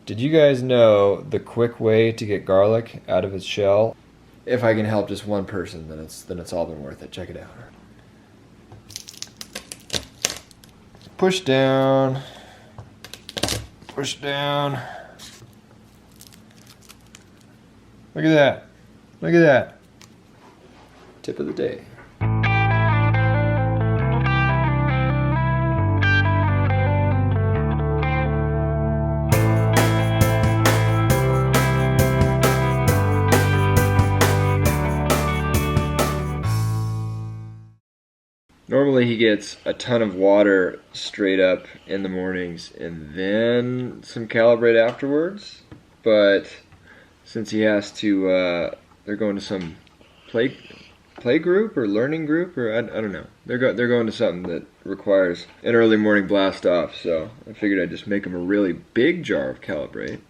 Did you guys know the quick way to get garlic out of its shell? If I can help just one person, then it's all been worth it. Check it out. Push down. Push down. Look at that. Look at that. Tip of the day. Normally he gets a ton of water straight up in the mornings and then some calibrate afterwards, but since he has to, they're going to some play group or learning group, or I don't know. They're going to something that requires an early morning blast off, so I figured I'd just make him a really big jar of calibrate,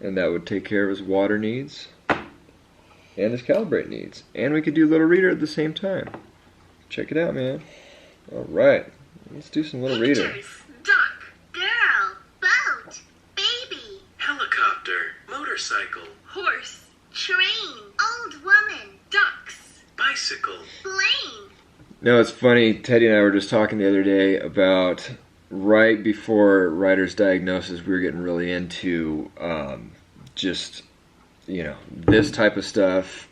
and that would take care of his water needs and his calibrate needs, and we could do Little Reader at the same time. Check it out, man. All right, let's do some Little Reader. Duck, girl, boat, baby, helicopter, motorcycle, horse, train, old woman, ducks, bicycle, plane. No, it's funny. Teddy and I were just talking the other day about right before Ryder's diagnosis, we were getting really into just, you know, this type of stuff.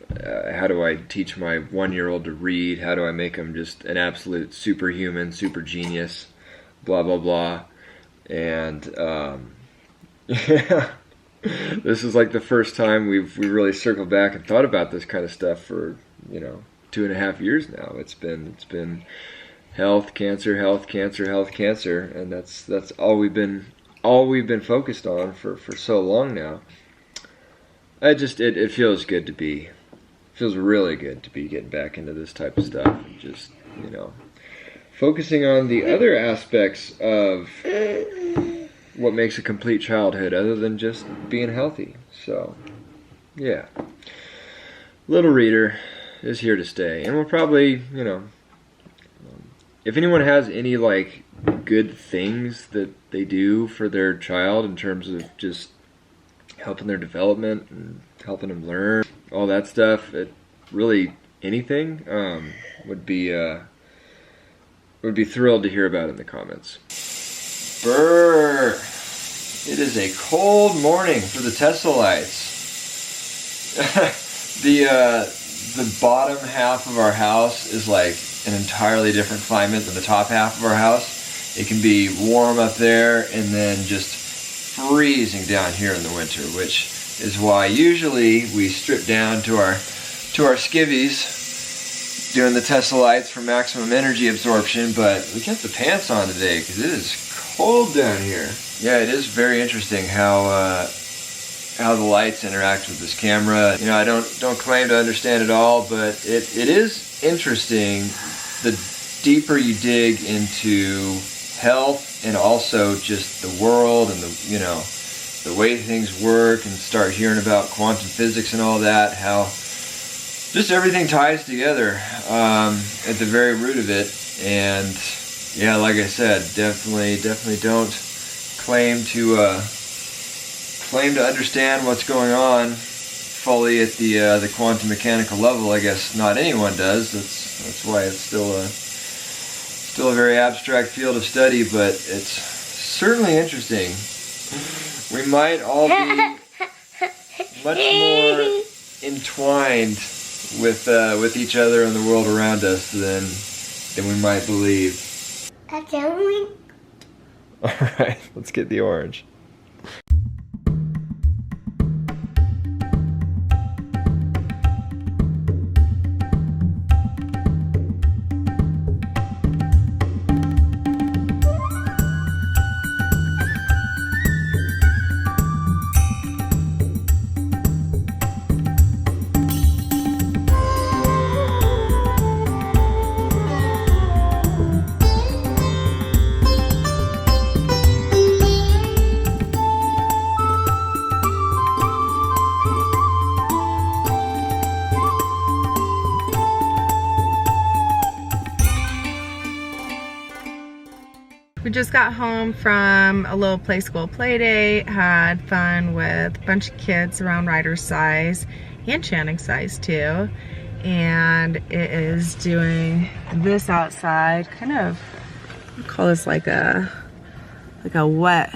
How do I teach my 1-year-old to read? How do I make him just an absolute superhuman, super genius? Blah, blah, blah. And, yeah. This is like the first time we've really circled back and thought about this kind of stuff for, you know, 2.5 years now. It's been health, cancer, health, cancer, health, cancer, and that's all we've been focused on for so long now. It feels good to be, feels really good to be getting back into this type of stuff and just, you know, focusing on the other aspects of what makes a complete childhood other than just being healthy. So, yeah. Little Reader is here to stay, and we'll probably, you know, if anyone has any, like, good things that they do for their child in terms of just helping their development and helping them learn, all that stuff, really anything, would be thrilled to hear about in the comments. Brr! It is a cold morning for the Tesla lights. The bottom half of our house is like an entirely different climate than the top half of our house. It can be warm up there and then just freezing down here in the winter, which is why usually we strip down to our skivvies doing the Tesla lights for maximum energy absorption, but we kept the pants on today because it is cold down here. Yeah, it is very interesting how the lights interact with this camera. You know, I don't claim to understand it all, but it is interesting the deeper you dig into health and also just the world and the, you know, the way things work, and start hearing about quantum physics and all that, how just everything ties together at the very root of it. And yeah, like I said, definitely don't claim to understand what's going on fully at the quantum mechanical level. I guess not anyone does. That's why it's still a very abstract field of study, but it's certainly interesting. We might all be much more entwined with each other and the world around us than we might believe. Okay. All right, let's get the orange. just got home from a little play school play date, had fun with a bunch of kids around Ryder's size and Channing's size too. And it is doing this outside, kind of, I call this like a wet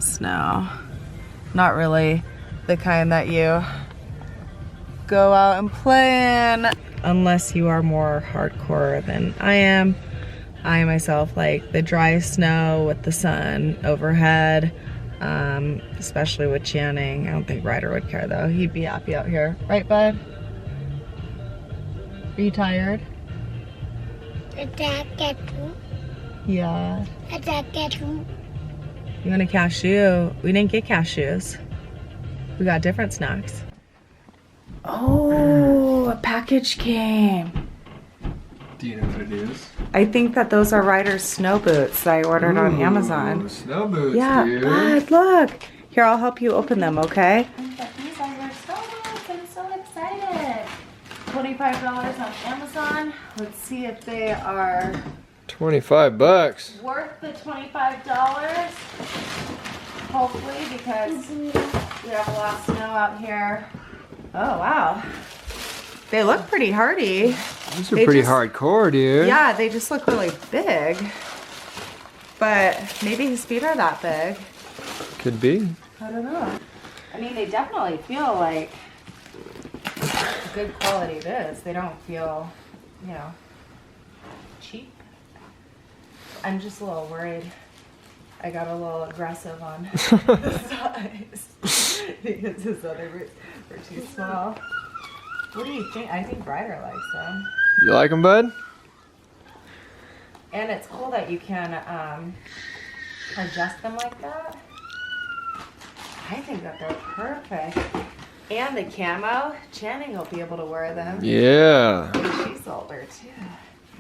snow. Not really the kind that you go out and play in unless you are more hardcore than I am. I myself like the dry snow with the sun overhead, especially with Channing. I don't think Ryder would care though. He'd be happy out here. Right, bud? Are you tired? Yeah. You want a cashew? We didn't get cashews. We got different snacks. Oh, a package came. Do you know what it is? I think that those are Ryder's snow boots that I ordered on Amazon. Snow boots, yeah, dude. Bud, look. Here, I'll help you open them, okay? These are your snow boots. I'm so excited. $25 on Amazon. Let's see if they are $25. worth the $25. Hopefully, because we have a lot of snow out here. Oh, wow. They look pretty hardy. These are pretty hardcore, dude. Yeah, they just look really big. But maybe his feet are that big. Could be. I don't know. I mean, they definitely feel like good quality boots. They don't feel, you know, cheap. I'm just a little worried. I got a little aggressive on the size because his other boots were too small. What do you think? I think Ryder likes them. You like them, bud? And it's cool that you can adjust them like that. I think that they're perfect. And the camo, Channing will be able to wear them. Yeah. And she's older too.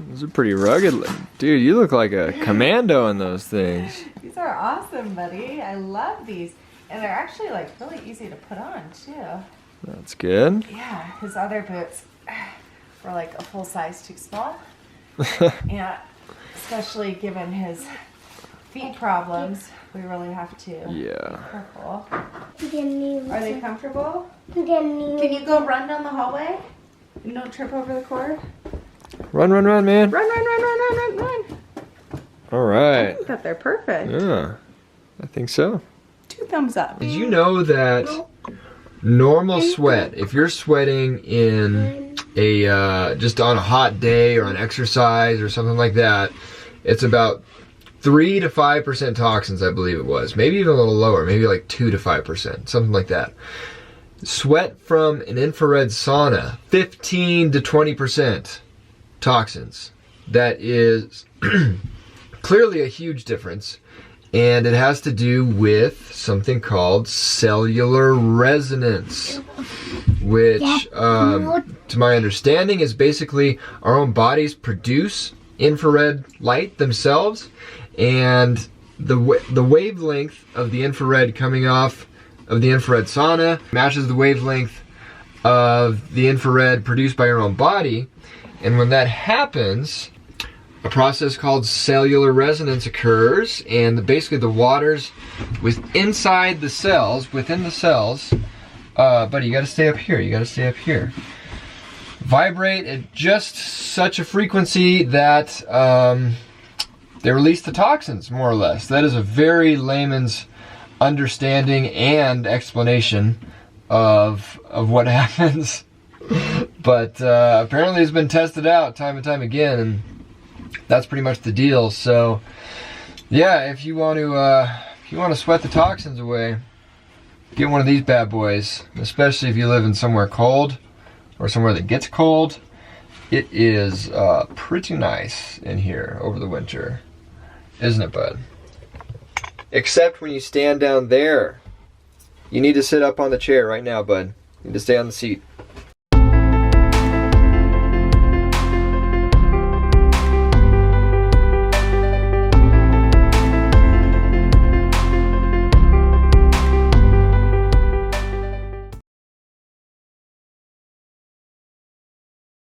Those are pretty rugged. Dude, you look like a commando in those things. These are awesome, buddy. I love these. And they're actually like really easy to put on too. That's good. Yeah, his other boots were like a full size too small. And especially given his feet problems, we really have to be careful. Are they comfortable? Can you go run down the hallway and don't trip over the cord? Run, run, run, man. Run. All I right. think that they're perfect. Yeah, I think so. 2 thumbs up. Did you know that normal sweat, if you're sweating in a just on a hot day or on exercise or something like that, it's about 3 to 5% toxins, I believe it was. Maybe even a little lower, maybe like 2 to 5%, something like that. Sweat from an infrared sauna, 15 to 20% toxins. That is clearly a huge difference. And it has to do with something called cellular resonance, which, to my understanding, is basically our own bodies produce infrared light themselves, and the wavelength of the infrared coming off of the infrared sauna matches the wavelength of the infrared produced by our own body. And when that happens, a process called cellular resonance occurs, and basically the waters within the cells, buddy, you gotta stay up here, vibrate at just such a frequency that they release the toxins, more or less. That is a very layman's understanding and explanation of what happens. But apparently it's been tested out time and time again, and that's pretty much the deal. So yeah, if you want to sweat the toxins away, get one of these bad boys, especially if you live in somewhere cold or somewhere that gets cold. It is pretty nice in here over the winter, isn't it, bud? Except when you stand down there. You need to sit up on the chair right now, bud. You need to stay on the seat.